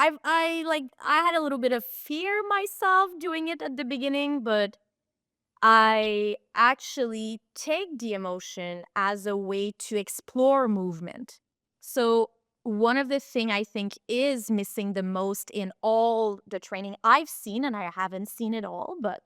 I had a little bit of fear myself doing it at the beginning, but I actually take the emotion as a way to explore movement. So one of the thing I think is missing the most in all the training I've seen, and I haven't seen it all, but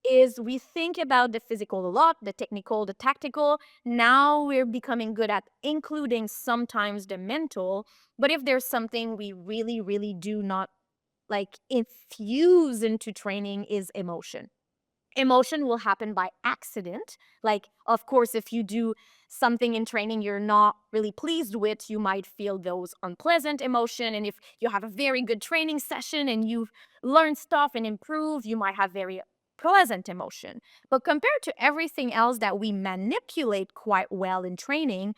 is we think about the physical a lot, the technical, the tactical. Now we're becoming good at including sometimes the mental. But if there's something we really, really do not like infuse into training is emotion. Emotion will happen by accident. Like, of course, if you do something in training you're not really pleased with, you might feel those unpleasant emotion. And if you have a very good training session and you've learned stuff and improved, you might have very pleasant emotion. But compared to everything else that we manipulate quite well in training,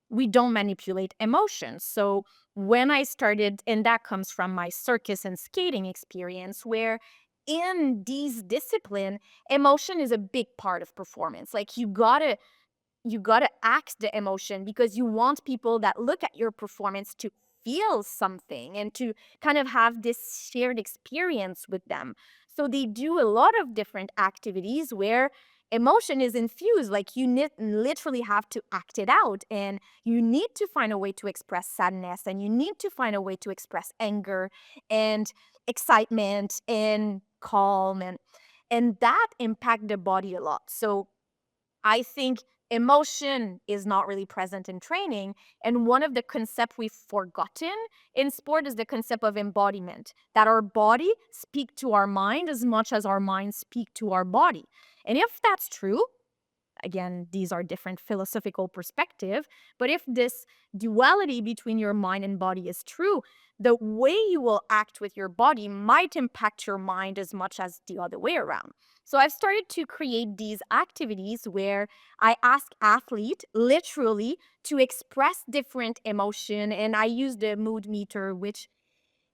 we don't manipulate emotions. So when I started, and that comes from my circus and skating experience, where in these discipline, emotion is a big part of performance. Like you gotta act the emotion because you want people that look at your performance to feel something and to kind of have this shared experience with them. So they do a lot of different activities where emotion is infused. Like literally have to act it out, and you need to find a way to express sadness, and you need to find a way to express anger and excitement and calm, and that impact the body a lot. So I think emotion is not really present in training. And one of the concepts we've forgotten in sport is the concept of embodiment, that our body speak to our mind as much as our mind speak to our body. And if that's true, again, these are different philosophical perspective, but if this duality between your mind and body is true, the way you will act with your body might impact your mind as much as the other way around. So I've started to create these activities where I ask athlete literally to express different emotion, and I use the mood meter, which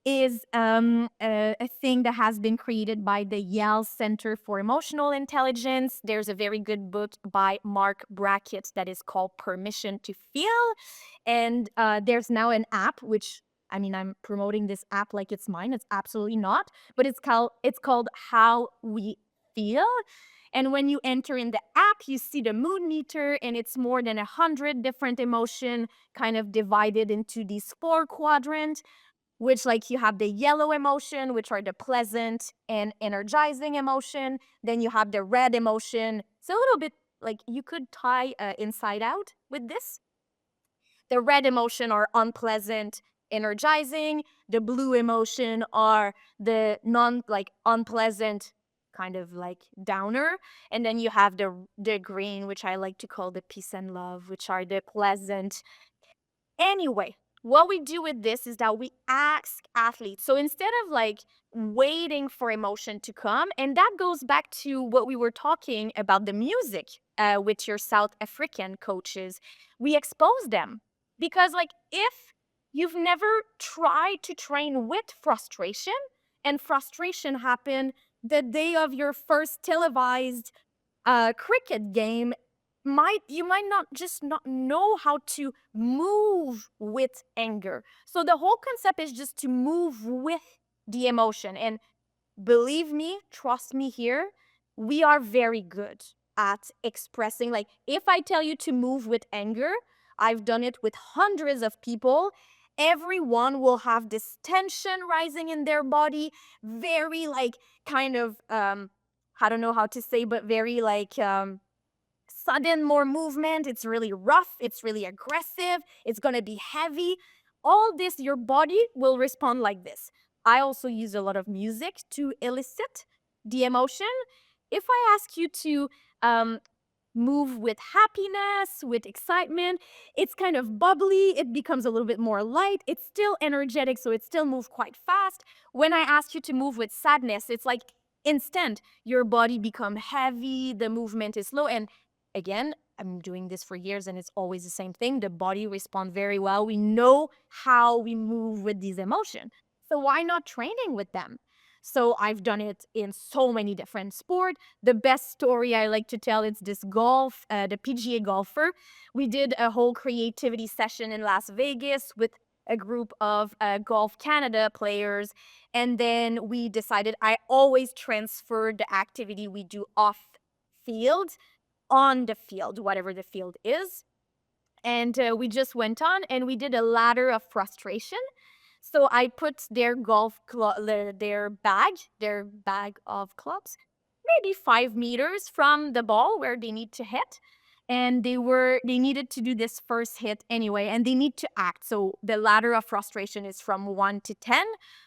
is a thing that has been created by the Yale Center for Emotional Intelligence. There's a very good book by Mark Brackett that is called Permission to Feel. And there's now an app, which I mean, I'm promoting this app like it's mine. It's absolutely not, but it's called How We Feel. And when you enter in the app, you see the mood meter, and it's more than 100 different emotion kind of divided into these four quadrants, which like you have the yellow emotion, which are the pleasant and energizing emotion. Then you have the red emotion. It's a little bit like you could tie inside out with this. The red emotion are unpleasant, energizing. The blue emotion are the non like unpleasant, kind of like downer. And then you have the green, which I like to call the peace and love, which are the pleasant. Anyway, what we do with this is that we ask athletes. So instead of like waiting for emotion to come, and that goes back to what we were talking about the music with your South African coaches, we expose them. Because, like, if you've never tried to train with frustration, and frustration happened the day of your first televised cricket game, you might not just not know how to move with anger. So the whole concept is just to move with the emotion. And believe me, trust me here, we are very good at expressing. Like, if I tell you to move with anger, I've done it with hundreds of people. Everyone will have this tension rising in their body, very like kind of I don't know how to say, but very like sudden more movement. It's really rough, it's really aggressive, it's going to be heavy. All this, your body will respond like this. I also use a lot of music to elicit the emotion. If I ask you to um, move with happiness, with excitement, it's kind of bubbly, it becomes a little bit more light, it's still energetic, so it still moves quite fast. When I ask you to move with sadness, it's like instant, your body become heavy, the movement is slow. And again, I'm doing this for years and it's always the same thing. The body responds very well. We know how we move with these emotions. So why not training with them? So I've done it in so many different sports. The best story I like to tell is this golf, the PGA golfer. We did a whole creativity session in Las Vegas with a group of Golf Canada players. And then we decided I always transfer the activity we do off field on the field, whatever the field is. And we just went on and we did a ladder of frustration. So I put their bag of clubs, maybe 5 meters from the ball where they need to hit. And they needed to do this first hit anyway, and they need to act. So the ladder of frustration is from 1 to 10.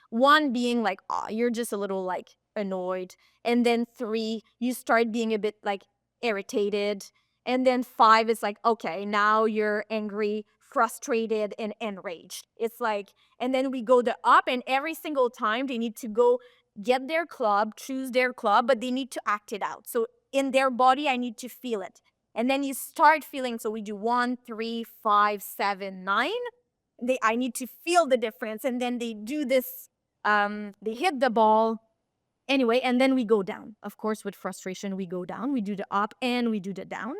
One being like, oh, you're just a little like annoyed. And then three, you start being a bit like irritated. And then five is like, okay, now you're angry, frustrated, and enraged. It's like, and then we go the up, and every single time they need to go get their club, choose their club, but they need to act it out. So in their body, I need to feel it. And then you start feeling, so we do 1, 3, 5, 7, 9. I need to feel the difference. And then they do this, they hit the ball. Anyway, and then we go down. Of course, with frustration, we go down. We do the up and we do the down.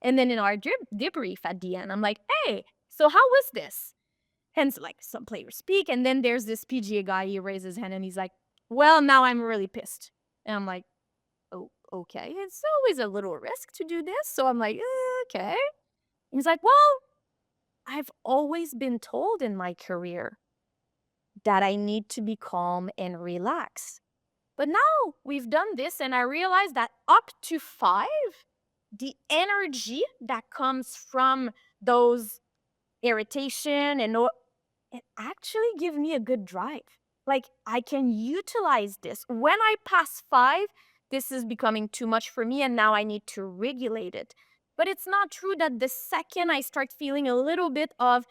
And then in our debrief at the end, I'm like, hey, so how was this? Hence, like, some players speak, and then there's this PGA guy, he raises his hand and he's like, well, now I'm really pissed. And I'm like, oh, okay. It's always a little risk to do this. So I'm like, okay. He's like, well, I've always been told in my career that I need to be calm and relax. But now we've done this, and I realized that up to 5, the energy that comes from those irritation and it actually gives me a good drive. Like, I can utilize this. When I pass 5, this is becoming too much for me, and now I need to regulate it. But it's not true that the second I start feeling a little bit of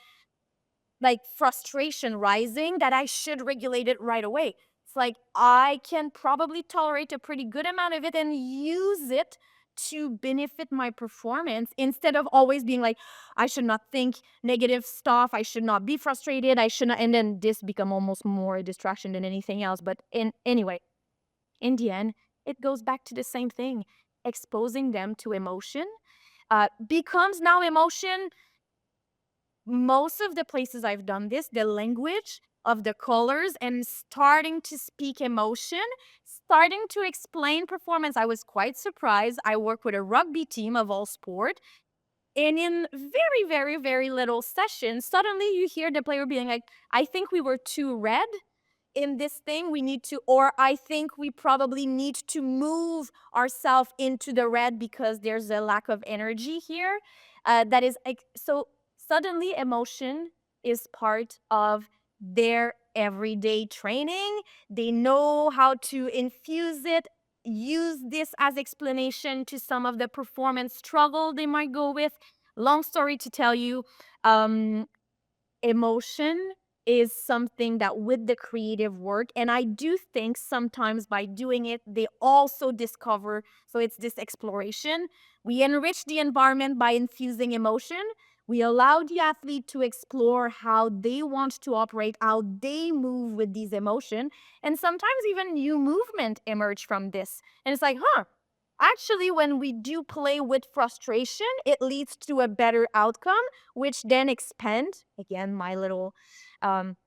like frustration rising, that I should regulate it right away. It's like I can probably tolerate a pretty good amount of it and use it to benefit my performance instead of always being like, I should not think negative stuff. I should not be frustrated. I should not. And then this become almost more a distraction than anything else. But anyway, in the end, it goes back to the same thing. Exposing them to emotion becomes now emotion. Most of the places I've done this, the language of the colors and starting to speak emotion, starting to explain performance. I was quite surprised. I work with a rugby team of all sport. And in very, very, very little sessions, suddenly you hear the player being like, I think we were too red in this thing. We need to, or I think we probably need to move ourselves into the red because there's a lack of energy here. That is like, so suddenly emotion is part of their everyday training. They know how to infuse it, use this as explanation to some of the performance struggle they might go with. Long story to tell you, um, emotion is something that with the creative work, and I do think sometimes by doing it they also discover, so it's this exploration. We enrich the environment by infusing emotion. We allow the athlete to explore how they want to operate, how they move with these emotion, and sometimes even new movement emerge from this. And it's like, actually, when we do play with frustration, it leads to a better outcome, which then expand, again, my little um,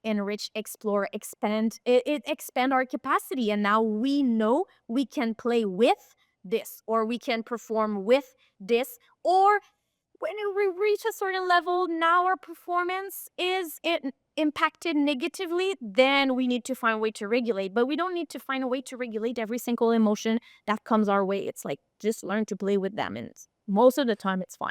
enrich, explore, expand, it expand our capacity. And now we know we can play with this, or we can perform with this, or when we reach a certain level, now our performance is impacted negatively, then we need to find a way to regulate. But we don't need to find a way to regulate every single emotion that comes our way. It's like, just learn to play with them. And most of the time, it's fine.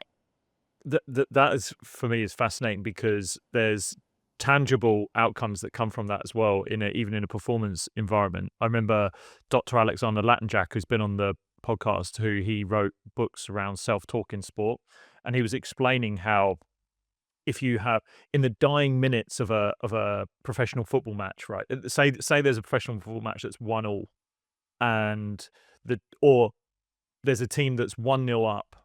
That is, for me, is fascinating because there's tangible outcomes that come from that as well, even in a performance environment. I remember Dr. Alexander Latinjak, who's been on the podcast, who he wrote books around self-talk in sport, and he was explaining how if you have in the dying minutes of a professional football match, right? Say there's a professional football match that's 1-1, and or there's a team that's 1-0 up,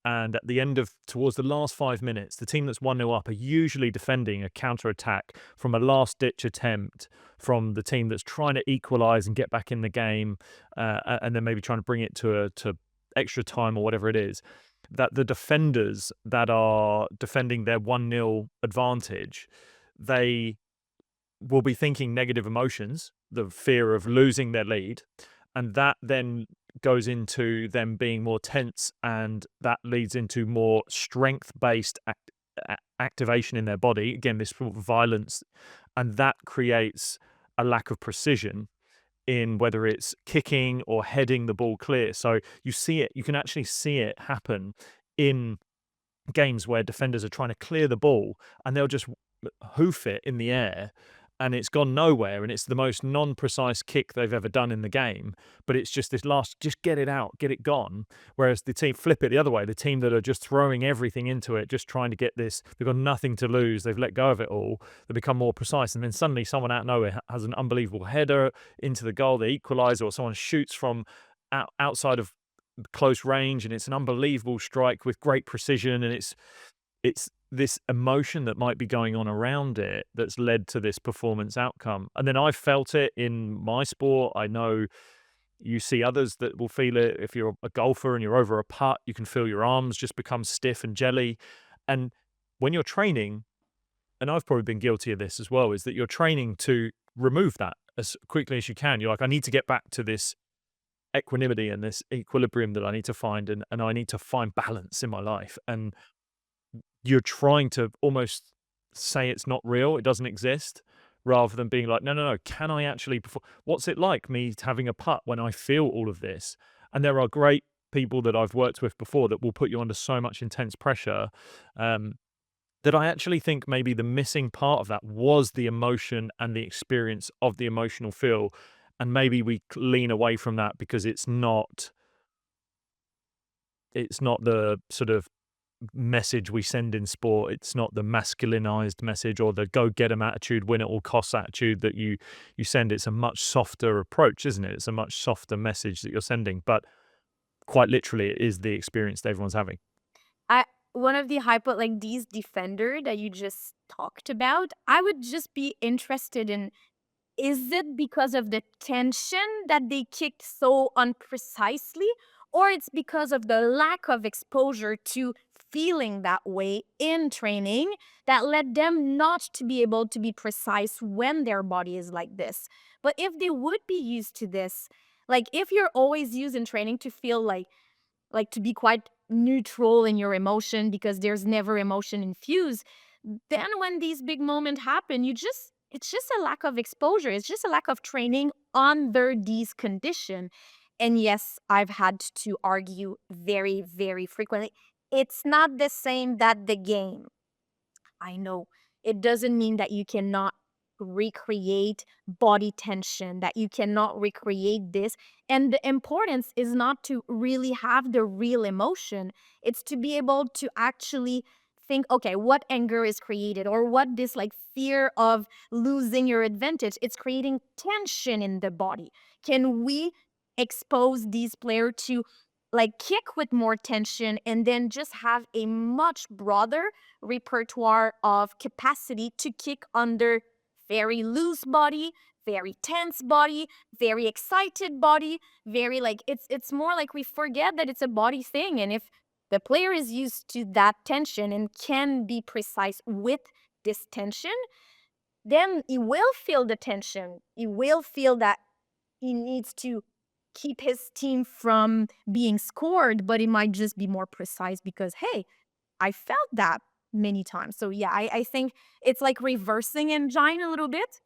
and at the end of towards the last 5 minutes, the team that's 1-0 up are usually defending a counter attack from a last ditch attempt from the team that's trying to equalize and get back in the game, and then maybe trying to bring it to extra time or whatever it is. that the defenders that are defending their 1-0 advantage, they will be thinking negative emotions, the fear of losing their lead, and that then goes into them being more tense, and that leads into more strength-based activation in their body. Again, this sort of violence, and that creates a lack of precision in whether it's kicking or heading the ball clear. So you see it, you can actually see it happen in games where defenders are trying to clear the ball and they'll just hoof it in the air and it's gone nowhere and it's the most non-precise kick they've ever done in the game, but it's just this last, just get it out, get it gone. Whereas the team flip it the other way, the team that are just throwing everything into it, just trying to get this, they've got nothing to lose, they've let go of it all, they become more precise, and then suddenly someone out of nowhere has an unbelievable header into the goal, they equalize, or someone shoots from outside of close range and it's an unbelievable strike with great precision, and it's this emotion that might be going on around it that's led to this performance outcome. And then I felt it in my sport. I know you see others that will feel it. If you're a golfer and you're over a putt, you can feel your arms just become stiff and jelly. And when you're training, and I've probably been guilty of this as well, is that you're training to remove that as quickly as you can. You're like, I need to get back to this equanimity and this equilibrium that I need to find, and I need to find balance in my life. And you're trying to almost say it's not real, it doesn't exist, rather than being like, no, no, no, can I actually perform? What's it like me having a putt when I feel all of this? And there are great people that I've worked with before that will put you under so much intense pressure, um, that I actually think maybe the missing part of that was the emotion and the experience of the emotional feel. And maybe we lean away from that because it's not the sort of message we send in sport. It's not the masculinized message or the go get 'em attitude, win at all costs attitude that you send. It's a much softer approach, isn't it? It's a much softer message that you're sending, but quite literally, it is the experience that everyone's having. I One of the hypo like these defender that you just talked about, I would just be interested in, is it because of the tension that they kicked so unprecisely, or it's because of the lack of exposure to feeling that way in training that led them not to be able to be precise when their body is like this? But if they would be used to this, like if you're always used in training to feel like to be quite neutral in your emotion because there's never emotion infused, then when these big moments happen, it's just a lack of exposure, it's just a lack of training under these conditions. And yes, I've had to argue very, very frequently, it's not the same that the game. I know it doesn't mean that you cannot recreate body tension, that you cannot recreate this. And the importance is not to really have the real emotion, it's to be able to actually think, okay, what anger is created or what this like fear of losing your advantage, it's creating tension in the body. Can we expose these players to like kick with more tension and then just have a much broader repertoire of capacity to kick under very loose body, very tense body, very excited body, very like it's more like we forget that it's a body thing. And if the player is used to that tension and can be precise with this tension, then he will feel the tension. He will feel that he needs to keep his team from being scored, but it might just be more precise because hey, I felt that many times. So yeah, I think it's like reversing engine a little bit,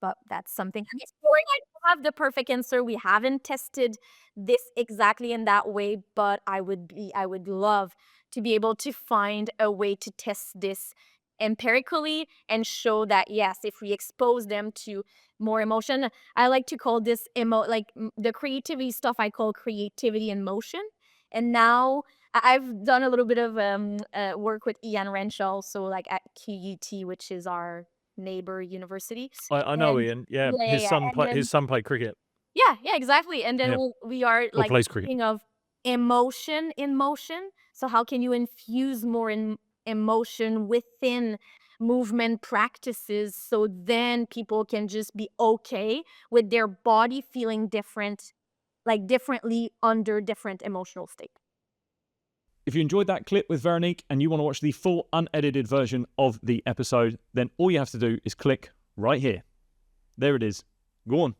but that's something I'm exploring. I don't have the perfect answer. We haven't tested this exactly in that way, but I would love to be able to find a way to test this empirically and show that yes, if we expose them to more emotion, I like to call this the creativity stuff I call creativity in motion. And now I've done a little bit of work with Ian Renshaw, also like at QUT, which is our neighbor university. I know And Ian, yeah, yeah, yeah, yeah, and his then son played cricket, yeah, yeah, exactly, and then yeah, we are, or like, plays cricket. thinking of emotion in motion. So how can you infuse more in emotion within movement practices so then people can just be okay with their body feeling different, like, differently under different emotional state? If you enjoyed that clip with Veronique and you want to watch the full unedited version of the episode, then all you have to do is click right here. There it is. Go on.